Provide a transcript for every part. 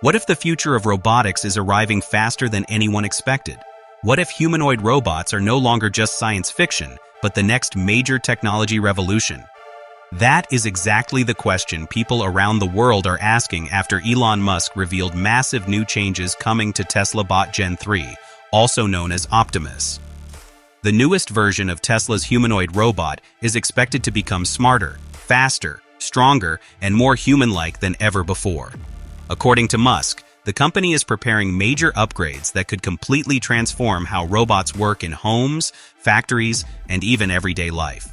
What if the future of robotics is arriving faster than anyone expected? What if humanoid robots are no longer just science fiction, but the next major technology revolution? That is exactly the question people around the world are asking after Elon Musk revealed massive new changes coming to Tesla Bot Gen 3, also known as Optimus. The newest version of Tesla's humanoid robot is expected to become smarter, faster, stronger, and more human-like than ever before. According to Musk, the company is preparing major upgrades that could completely transform how robots work in homes, factories, and even everyday life.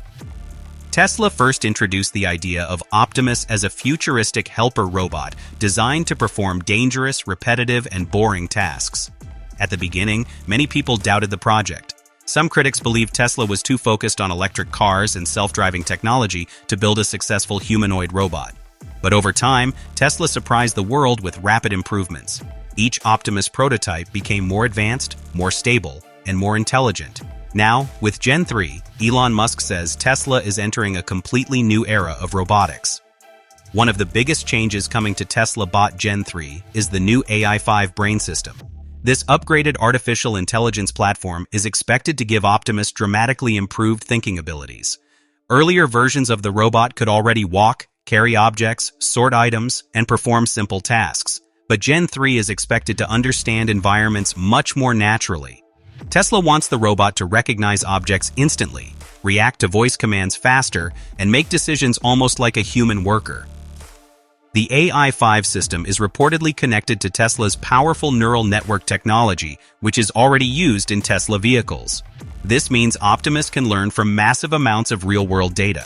Tesla first introduced the idea of Optimus as a futuristic helper robot designed to perform dangerous, repetitive, and boring tasks. At the beginning, many people doubted the project. Some critics believed Tesla was too focused on electric cars and self-driving technology to build a successful humanoid robot. But over time, Tesla surprised the world with rapid improvements. Each Optimus prototype became more advanced, more stable, and more intelligent. Now, with Gen 3, Elon Musk says Tesla is entering a completely new era of robotics. One of the biggest changes coming to Tesla Bot Gen 3 is the new AI-5 brain system. This upgraded artificial intelligence platform is expected to give Optimus dramatically improved thinking abilities. Earlier versions of the robot could already walk, carry objects, sort items, and perform simple tasks. But Gen 3 is expected to understand environments much more naturally. Tesla wants the robot to recognize objects instantly, react to voice commands faster, and make decisions almost like a human worker. The AI-5 system is reportedly connected to Tesla's powerful neural network technology, which is already used in Tesla vehicles. This means Optimus can learn from massive amounts of real-world data.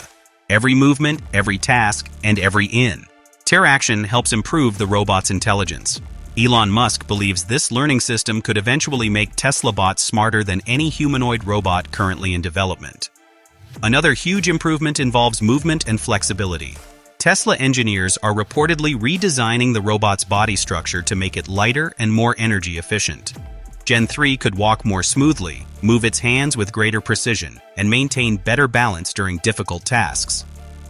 Every movement, every task, and every interaction helps improve the robot's intelligence. Elon Musk believes this learning system could eventually make Tesla bots smarter than any humanoid robot currently in development. Another huge improvement involves movement and flexibility. Tesla engineers are reportedly redesigning the robot's body structure to make it lighter and more energy efficient. Gen 3 could walk more smoothly, move its hands with greater precision, and maintain better balance during difficult tasks.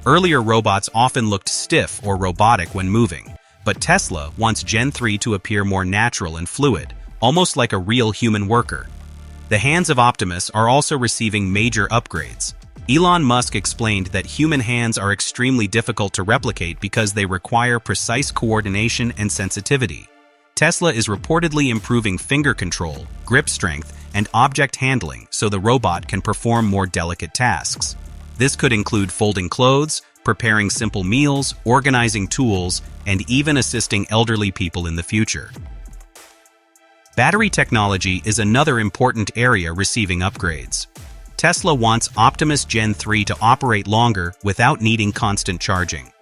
Earlier robots often looked stiff or robotic when moving, but Tesla wants Gen 3 to appear more natural and fluid, almost like a real human worker. The hands of Optimus are also receiving major upgrades. Elon Musk explained that human hands are extremely difficult to replicate because they require precise coordination and sensitivity. Tesla is reportedly improving finger control, grip strength, and object handling so the robot can perform more delicate tasks. This could include folding clothes, preparing simple meals, organizing tools, and even assisting elderly people in the future. Battery technology is another important area receiving upgrades. Tesla wants Optimus Gen 3 to operate longer without needing constant charging.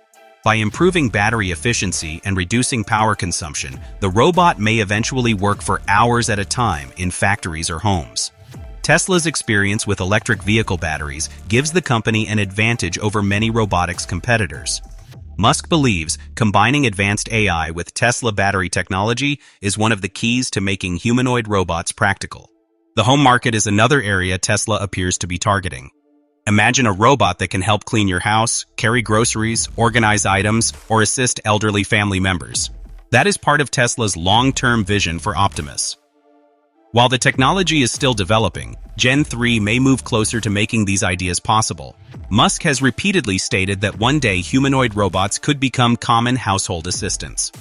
By improving battery efficiency and reducing power consumption, the robot may eventually work for hours at a time in factories or homes. Tesla's experience with electric vehicle batteries gives the company an advantage over many robotics competitors. Musk believes combining advanced AI with Tesla battery technology is one of the keys to making humanoid robots practical. The home market is another area Tesla appears to be targeting. Imagine a robot that can help clean your house, carry groceries, organize items, or assist elderly family members. That is part of Tesla's long-term vision for Optimus. While the technology is still developing, Gen 3 may move closer to making these ideas possible. Musk has repeatedly stated that one day humanoid robots could become common household assistants.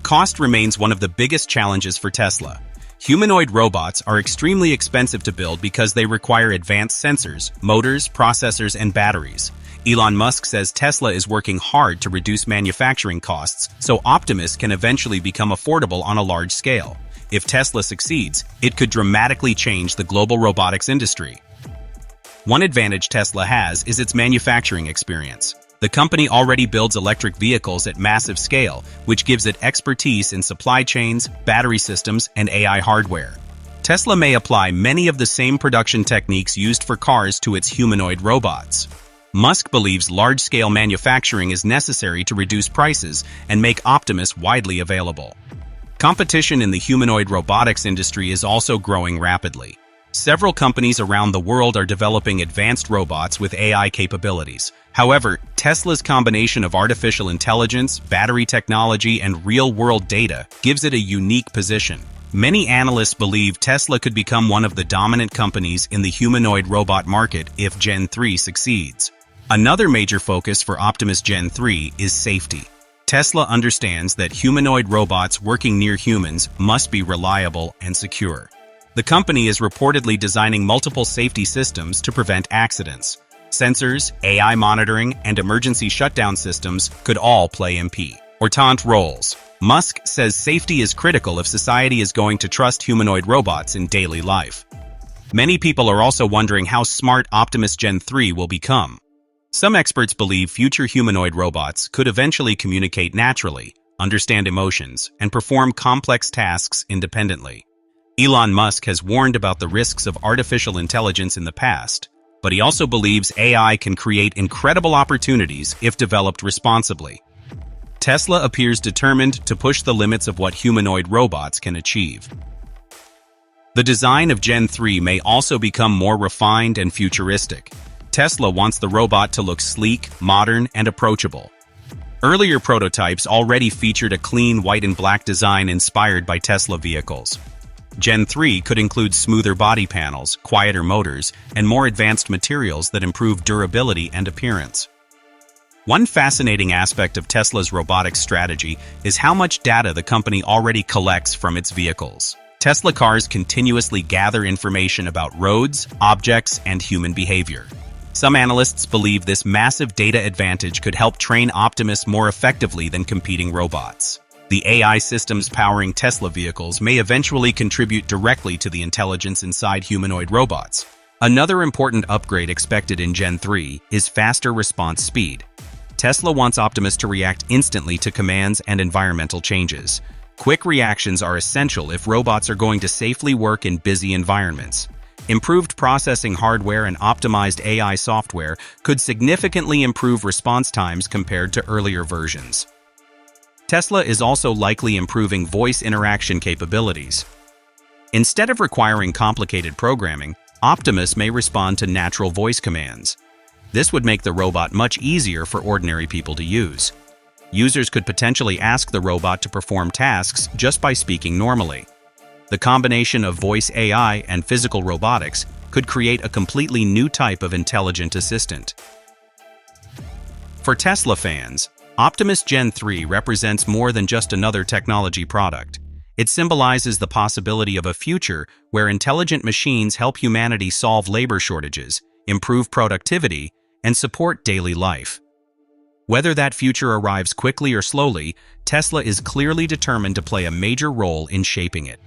Cost remains one of the biggest challenges for Tesla. Humanoid robots are extremely expensive to build because they require advanced sensors, motors, processors, and batteries. Elon Musk says Tesla is working hard to reduce manufacturing costs so Optimus can eventually become affordable on a large scale. If Tesla succeeds, it could dramatically change the global robotics industry. One advantage Tesla has is its manufacturing experience. The company already builds electric vehicles at massive scale, which gives it expertise in supply chains, battery systems, and AI hardware. Tesla may apply many of the same production techniques used for cars to its humanoid robots. Musk believes large-scale manufacturing is necessary to reduce prices and make Optimus widely available. Competition in the humanoid robotics industry is also growing rapidly. Several companies around the world are developing advanced robots with AI capabilities. However, Tesla's combination of artificial intelligence, battery technology, and real-world data gives it a unique position. Many analysts believe Tesla could become one of the dominant companies in the humanoid robot market if Gen 3 succeeds. Another major focus for Optimus Gen 3 is safety. Tesla understands that humanoid robots working near humans must be reliable and secure. The company is reportedly designing multiple safety systems to prevent accidents. Sensors, AI monitoring, and emergency shutdown systems could all play important roles. Musk says safety is critical if society is going to trust humanoid robots in daily life. Many people are also wondering how smart Optimus Gen 3 will become. Some experts believe future humanoid robots could eventually communicate naturally, understand emotions, and perform complex tasks independently. Elon Musk has warned about the risks of artificial intelligence in the past, but he also believes AI can create incredible opportunities if developed responsibly. Tesla appears determined to push the limits of what humanoid robots can achieve. The design of Gen 3 may also become more refined and futuristic. Tesla wants the robot to look sleek, modern, and approachable. Earlier prototypes already featured a clean white and black design inspired by Tesla vehicles. Gen 3 could include smoother body panels, quieter motors, and more advanced materials that improve durability and appearance. One fascinating aspect of Tesla's robotics strategy is how much data the company already collects from its vehicles. Tesla cars continuously gather information about roads, objects, and human behavior. Some analysts believe this massive data advantage could help train Optimus more effectively than competing robots. The AI systems powering Tesla vehicles may eventually contribute directly to the intelligence inside humanoid robots. Another important upgrade expected in Gen 3 is faster response speed. Tesla wants Optimus to react instantly to commands and environmental changes. Quick reactions are essential if robots are going to safely work in busy environments. Improved processing hardware and optimized AI software could significantly improve response times compared to earlier versions. Tesla is also likely improving voice interaction capabilities. Instead of requiring complicated programming, Optimus may respond to natural voice commands. This would make the robot much easier for ordinary people to use. Users could potentially ask the robot to perform tasks just by speaking normally. The combination of voice AI and physical robotics could create a completely new type of intelligent assistant. For Tesla fans, Optimus Gen 3 represents more than just another technology product. It symbolizes the possibility of a future where intelligent machines help humanity solve labor shortages, improve productivity, and support daily life. Whether that future arrives quickly or slowly, Tesla is clearly determined to play a major role in shaping it.